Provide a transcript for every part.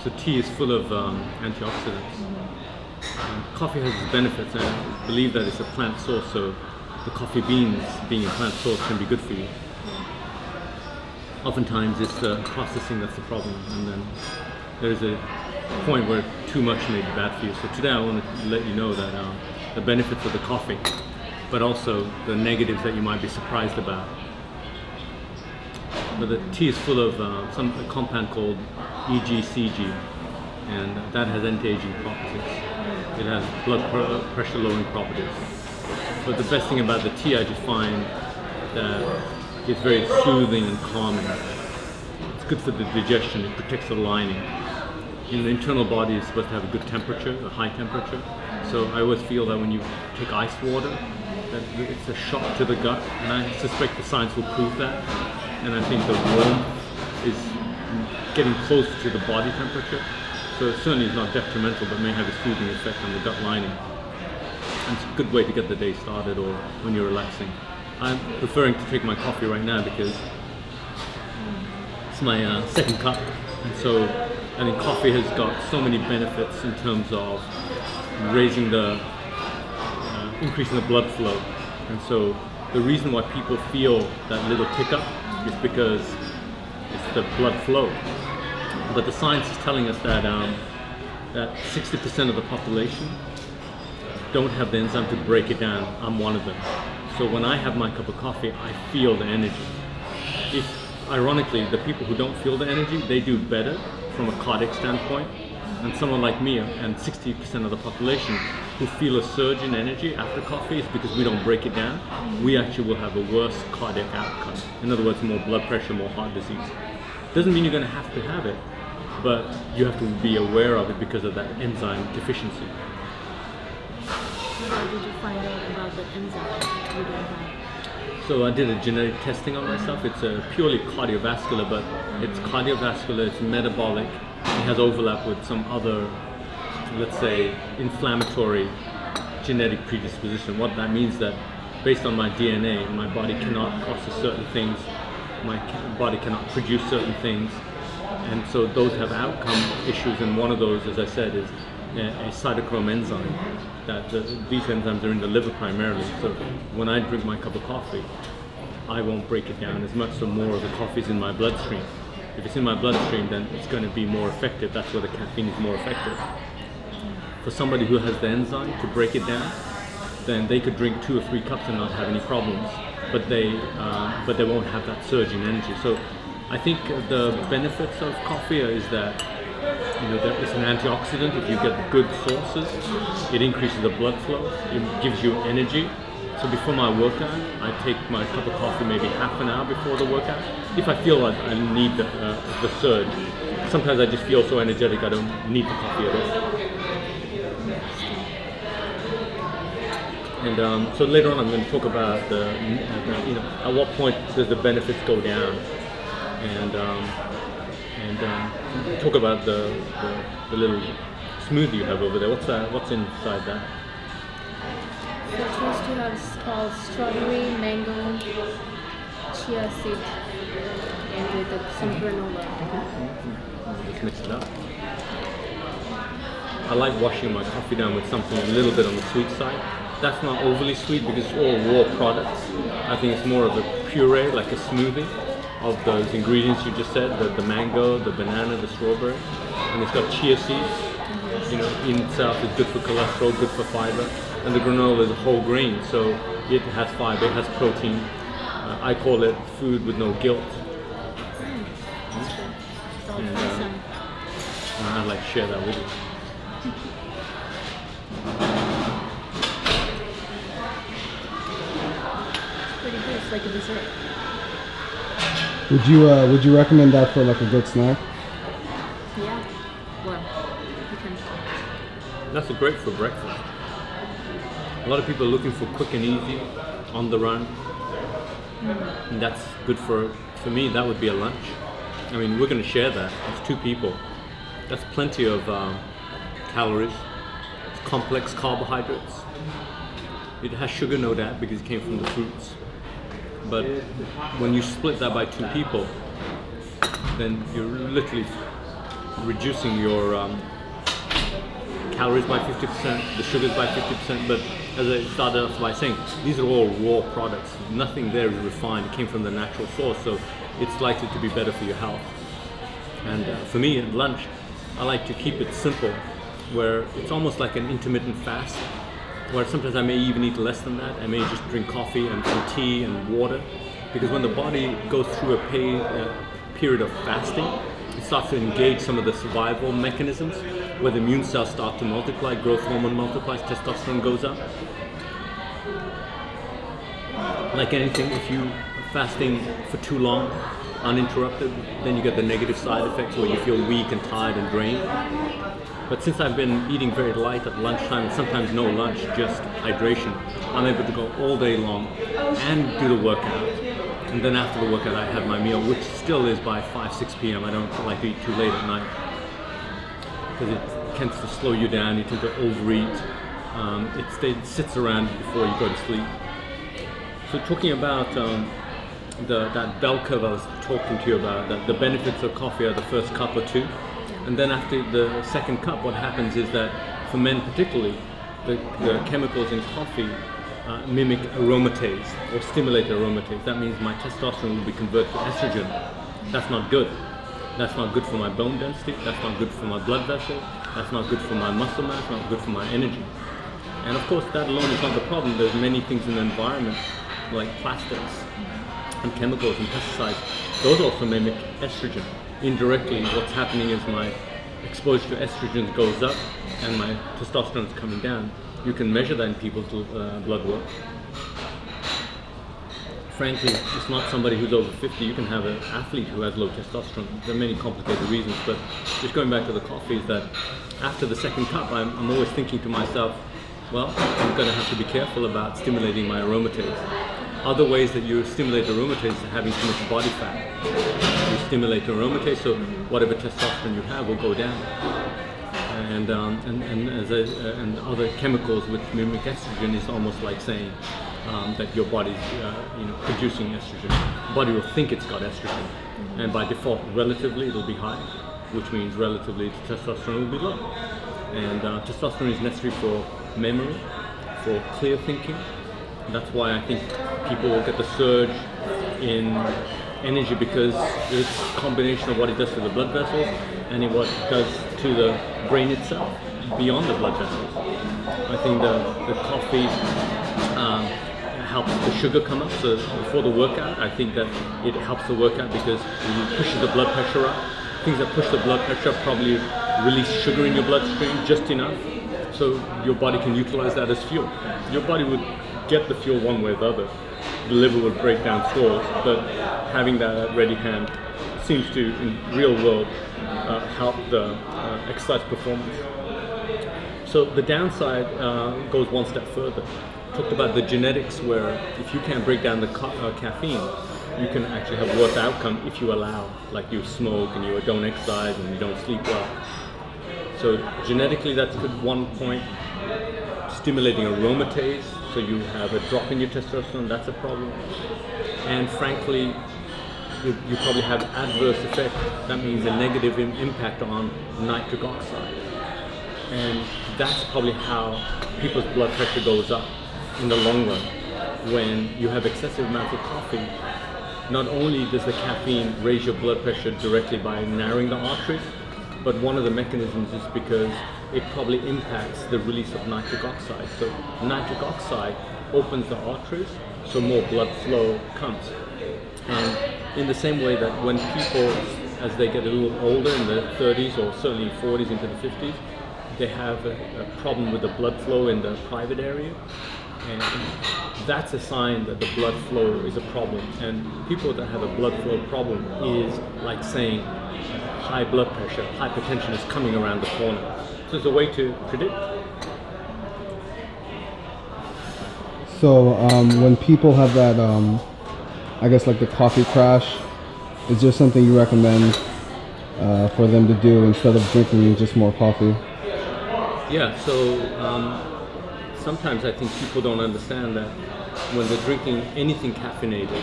So tea is full of antioxidants. Coffee has its benefits, and I believe that it's a plant source, so the coffee beans being a plant source can be good for you. Oftentimes it's the processing that's the problem, and then there's a point where too much may be bad for you. So today I want to let you know that the benefits of the coffee, but also the negatives that you might be surprised about. But the tea is full of a compound called EGCG, and that has anti-aging properties. It has blood pressure lowering properties. But the best thing about the tea, I just find that it's very soothing and calming. It's good for the digestion, it protects the lining. You know, the internal body is supposed to have a good temperature, a high temperature. So I always feel that when you take ice water, that it's a shock to the gut, and I suspect the science will prove that. And I think the warmth is getting close to the body temperature. So it certainly is not detrimental, but may have a soothing effect on the gut lining. And it's a good way to get the day started or when you're relaxing. I'm preferring to take my coffee right now because it's my second cup. And so I think coffee has got so many benefits in terms of raising the, increasing the blood flow. And so the reason why people feel that little pickup is because it's the blood flow. But the science is telling us that that 60% of the population don't have the enzyme to break it down. I'm one of them. So when I have my cup of coffee, I feel the energy. Ironically, the people who don't feel the energy, they do better from a cardiac standpoint. And someone like me and 60% of the population who feel a surge in energy after coffee is because we don't break it down. We actually will have a worse cardiac outcome. In other words, more blood pressure, more heart disease. Doesn't mean you're going to have it, but you have to be aware of it because of that enzyme deficiency. How did you find out about the enzyme you don't have? So I did a genetic testing on myself. It's purely cardiovascular, but it's cardiovascular, it's metabolic. It has overlap with some other, let's say, inflammatory genetic predisposition. What that means that based on my DNA, my body cannot process certain things, my body cannot produce certain things, and so those have outcome issues, and one of those, as I said, is a cytochrome enzyme. That these enzymes are in the liver primarily, so when I drink my cup of coffee, I won't break it down as much, so more of the coffee is in my bloodstream. If it's in my bloodstream, then it's going to be more effective. That's where the caffeine is more effective. For somebody who has the enzyme to break it down, then they could drink 2 or 3 cups and not have any problems, but they won't have that surge in energy. So I think the benefits of coffee is that, you know, that it's an antioxidant. If you get good sources, it increases the blood flow, it gives you energy. So before my workout, I take my cup of coffee maybe half an hour before the workout. If I feel like I need the surge. Sometimes I just feel so energetic I don't need the coffee at all. And so later on I'm going to talk about you know, at what point does the benefits go down, and talk about the little smoothie you have over there. What's that? What's inside that? So it used to have called strawberry, mango, chia seed, and with some granola. Just mix it up. I like washing my coffee down with something a little bit on the sweet side. That's not overly sweet because it's all raw products. I think it's more of a puree, like a smoothie of those ingredients you just said, the mango, the banana, the strawberry. And it's got chia seeds. You know, in itself is good for cholesterol, good for fiber. And the granola is a whole grain, so it has fiber, it has protein. I call it food with no guilt. And I'd like to share that with you. Pretty good. It's like a dessert. Would you recommend that for like a good snack? Yeah. Well, you can. That's great for breakfast. A lot of people are looking for quick and easy, on the run. And that's good for me. That would be a lunch. I mean, we're going to share that. It's 2 people. That's plenty of calories, complex carbohydrates. It has sugar, no doubt, because it came from the fruits. But when you split that by 2 people, then you're literally reducing your calories by 50%, the sugars by 50%, but as I started off by saying, these are all raw products. Nothing there is refined. It came from the natural source, so it's likely to be better for your health. And for me, at lunch, I like to keep it simple, where it's almost like an intermittent fast, where sometimes I may even eat less than that. I may just drink coffee and some tea and water, because when the body goes through a period of fasting, it starts to engage some of the survival mechanisms, where the immune cells start to multiply, growth hormone multiplies, testosterone goes up. Like anything, if you are fasting for too long, uninterrupted, then you get the negative side effects where you feel weak and tired and drained. But since I've been eating very light at lunchtime, sometimes no lunch, just hydration, I'm able to go all day long and do the workout. And then after the workout, I have my meal, which still is by 5, 6 p.m. I don't like to eat too late at night, because it tends to slow you down. You tend to overeat. It sits around before you go to sleep. So talking about that bell curve I was talking to you about, that the benefits of coffee are the first cup or two, and then after the second cup, what happens is that for men particularly, the chemicals in coffee mimic aromatase or stimulate aromatase. That means my testosterone will be converted to estrogen. That's not good. That's not good for my bone density. That's not good for my blood vessels. That's not good for my muscle mass. Not good for my energy. And of course, that alone is not the problem. There's many things in the environment, like plastics and chemicals and pesticides. Those also mimic estrogen. Indirectly, what's happening is my exposure to estrogen goes up and my testosterone is coming down. You can measure that in people's blood work. Frankly, it's not somebody who's over 50. You can have an athlete who has low testosterone. There are many complicated reasons, but just going back to the coffee, is that after the second cup, I'm always thinking to myself, well, I'm going to have to be careful about stimulating my aromatase. Other ways that you stimulate aromatase is having too much body fat. You stimulate aromatase, so whatever testosterone you have will go down. And other chemicals which mimic estrogen is almost like saying that your body's producing estrogen. The body will think it's got estrogen, and by default, relatively it'll be high, which means relatively the testosterone will be low. And testosterone is necessary for memory, for clear thinking. That's why I think people will get the surge in energy, because it's a combination of what it does to the blood vessels and what it does to the brain itself, beyond the blood vessels. I think the coffee helps the sugar come up. So before the workout, I think that it helps the workout because it pushes the blood pressure up. Things that push the blood pressure up probably release sugar in your bloodstream just enough, so your body can utilize that as fuel. Your body would get the fuel one way or the other. The liver would break down stores, but having that at ready hand seems to, in real world, help the exercise performance. So the downside goes one step further. Talked about the genetics, where if you can't break down the caffeine, you can actually have worse outcome if you allow, like you smoke and you don't exercise and you don't sleep well. So genetically, that's at one point. Stimulating aromatase, so you have a drop in your testosterone, that's a problem. And frankly, you probably have adverse effect. That means a negative impact on nitric oxide. And that's probably how people's blood pressure goes up in the long run. When you have excessive amounts of coffee, not only does the caffeine raise your blood pressure directly by narrowing the arteries, but one of the mechanisms is because it probably impacts the release of nitric oxide. So nitric oxide opens the arteries, so more blood flow comes. And in the same way that when people, as they get a little older, in their 30s or certainly 40s into the 50s, they have a problem with the blood flow in the private area. And that's a sign that the blood flow is a problem. And people that have a blood flow problem is like saying high blood pressure, hypertension is coming around the corner. So there's a way to predict. So when people have that, I guess like the coffee crash, is there something you recommend for them to do instead of drinking just more coffee? Yeah, so sometimes I think people don't understand that when they're drinking anything caffeinated,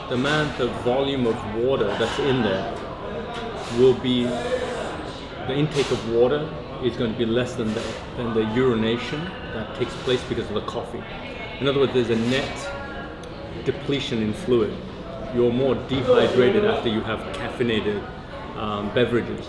the volume of water that's in there will be the intake of water is going to be less than the urination that takes place because of the coffee. In other words, there's a net depletion in fluid. You're more dehydrated after you have caffeinated beverages.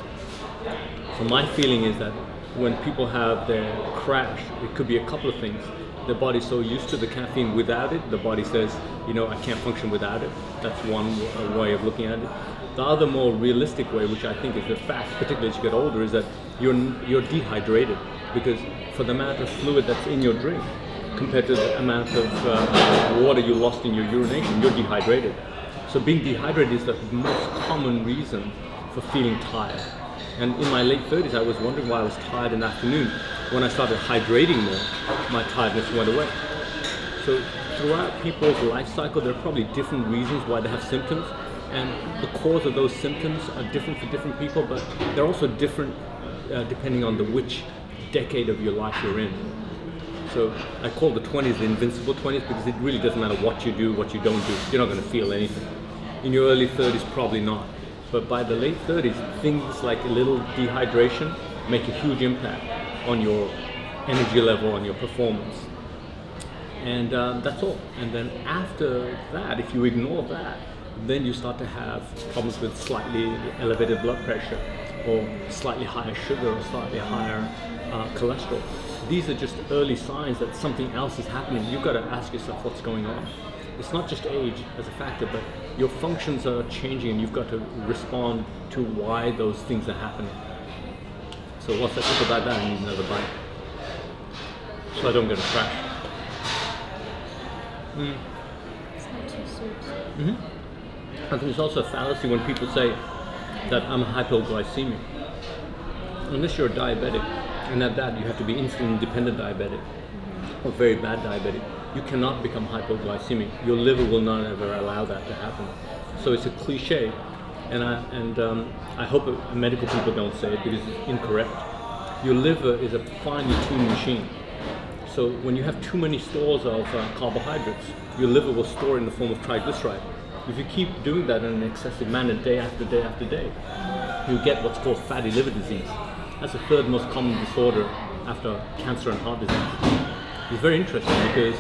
So my feeling is that when people have their crash, it could be a couple of things. The body's so used to the caffeine without it, the body says, you know, I can't function without it. That's one way of looking at it. The other more realistic way, which I think is the fact, particularly as you get older, is that you're dehydrated, because for the amount of fluid that's in your drink compared to the amount of water you lost in your urination, you're dehydrated. So being dehydrated is the most common reason for feeling tired. And in my late 30s, I was wondering why I was tired in the afternoon. When I started hydrating more, my tiredness went away. So throughout people's life cycle, there are probably different reasons why they have symptoms, and the cause of those symptoms are different for different people, but they're also different depending on which decade of your life you're in. So I call the 20s the invincible 20s, because it really doesn't matter what you do, what you don't do. You're not going to feel anything. In your early 30s, probably not. But by the late 30s, things like a little dehydration make a huge impact on your energy level, on your performance. And that's all. And then after that, if you ignore that, then you start to have problems with slightly elevated blood pressure, or slightly higher sugar, or slightly higher cholesterol. These are just early signs that something else is happening. You've got to ask yourself what's going on. It's not just age as a factor, but your functions are changing, and you've got to respond to why those things are happening. So once I think about that, I need another bite, so I don't get a crash. It's not too sweet. I think it's also a fallacy when people say that I'm hypoglycemic. Unless you're a diabetic, and at that you have to be insulin-dependent diabetic, or very bad diabetic, you cannot become hypoglycemic. Your liver will not ever allow that to happen. So it's a cliche, and I hope medical people don't say it, because it's incorrect. Your liver is a finely tuned machine. So when you have too many stores of carbohydrates, your liver will store in the form of triglyceride. If you keep doing that in an excessive manner day after day after day, you get what's called fatty liver disease. That's the third most common disorder after cancer and heart disease. It's very interesting, because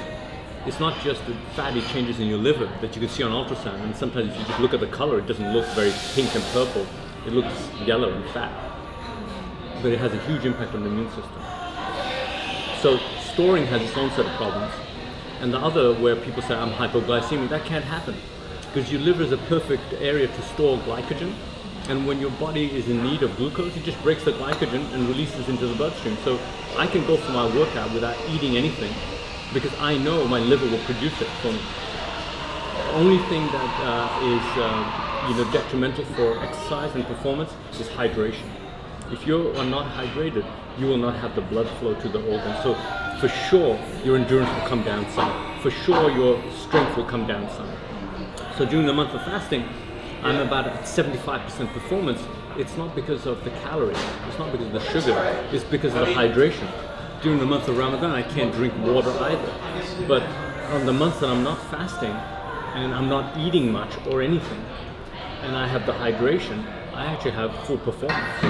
it's not just the fatty changes in your liver that you can see on ultrasound, and sometimes if you just look at the color, it doesn't look very pink and purple, it looks yellow and fat. But it has a huge impact on the immune system. So storing has its own set of problems. And the other, where people say I'm hypoglycemic, that can't happen, because your liver is a perfect area to store glycogen, and when your body is in need of glucose, it just breaks the glycogen and releases into the bloodstream. So I can go for my workout without eating anything, because I know my liver will produce it for me. The only thing that is detrimental for exercise and performance is hydration. If you are not hydrated, you will not have the blood flow to the organ. So for sure, your endurance will come down some. For sure, your strength will come down some. So during the month of fasting, I'm about at 75% performance. It's not because of the calories, it's not because of the sugar, it's because of the hydration. During the month of Ramadan, I can't drink water either. But on the months that I'm not fasting, and I'm not eating much or anything, and I have the hydration, I actually have full performance.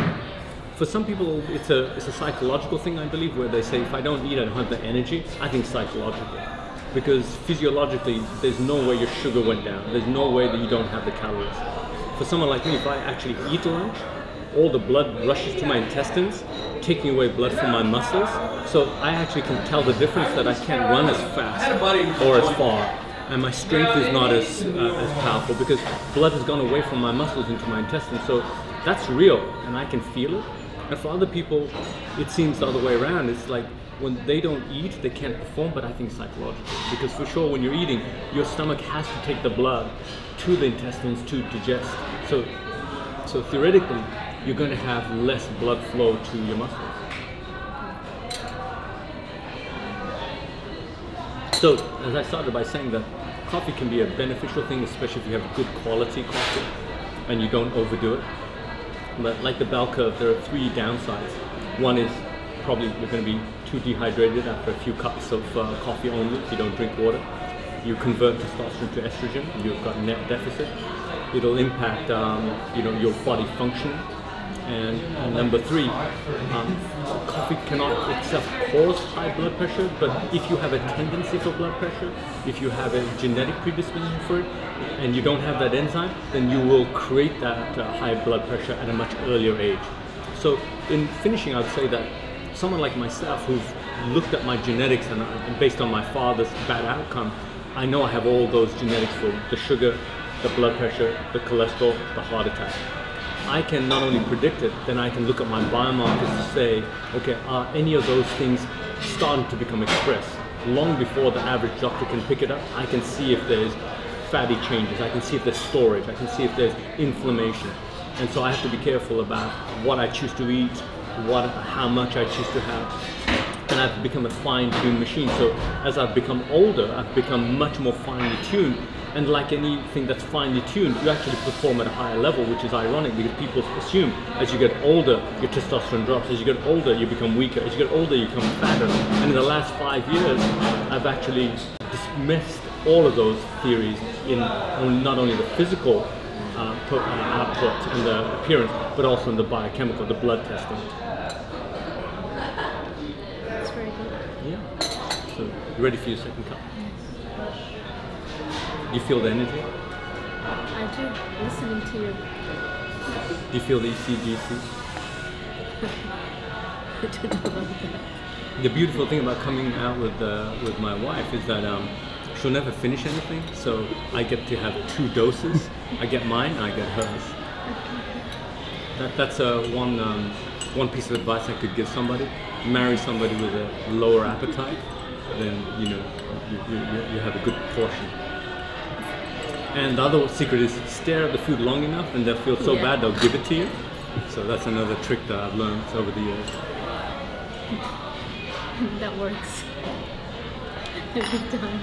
For some people, it's a psychological thing, I believe, where they say, if I don't eat, I don't have the energy. I think psychologically. Because physiologically, there's no way your sugar went down. There's no way that you don't have the calories. For someone like me, if I actually eat lunch, all the blood rushes to my intestines, taking away blood from my muscles. So I actually can tell the difference, that I can't run as fast or as far. And my strength is not as powerful, because blood has gone away from my muscles into my intestines. So that's real, and I can feel it. And for other people, it seems the other way around. It's like when they don't eat, they can't perform, but I think psychologically. Because for sure, when you're eating, your stomach has to take the blood to the intestines to digest. So theoretically, you're going to have less blood flow to your muscles. So, as I started by saying, that coffee can be a beneficial thing, especially if you have good quality coffee and you don't overdo it. But like the bell curve, there are three downsides. One is probably you're going to be too dehydrated after a few cups of coffee only if you don't drink water. You convert testosterone to estrogen, you've got net deficit. It'll impact your body function. And number three, coffee cannot itself cause high blood pressure, but if you have a tendency for blood pressure, if you have a genetic predisposition for it, and you don't have that enzyme, then you will create that high blood pressure at a much earlier age. So in finishing, I would say that someone like myself who's looked at my genetics and based on my father's bad outcome, I know I have all those genetics for the sugar, the blood pressure, the cholesterol, the heart attack. I can not only predict it, then I can look at my biomarkers to say, okay, are any of those things starting to become expressed? Long before the average doctor can pick it up, I can see if there's fatty changes, I can see if there's storage, I can see if there's inflammation. And so I have to be careful about what I choose to eat, how much I choose to have. And I've become a fine-tuned machine. So as I've become older, I've become much more finely tuned. And like anything that's finely tuned, you actually perform at a higher level, which is ironic because people assume as you get older, your testosterone drops. As you get older, you become weaker. As you get older, you become fatter. And in the last 5 years, I've actually dismissed all of those theories in not only the physical output and the appearance, but also in the biochemical, the blood testing. That's very good. Yeah. So, you ready for your second cup? Do you feel the energy? I do, listening to you. Do you feel the ECGC? I don't know about that. The beautiful thing about coming out with my wife is that she'll never finish anything, so I get to have 2 doses. I get mine, I get hers. That's one piece of advice I could give somebody. Marry somebody with a lower appetite, then you have a good portion. And the other secret is stare at the food long enough and they'll feel so bad they'll give it to you. So that's another trick that I've learned over the years. That works every time.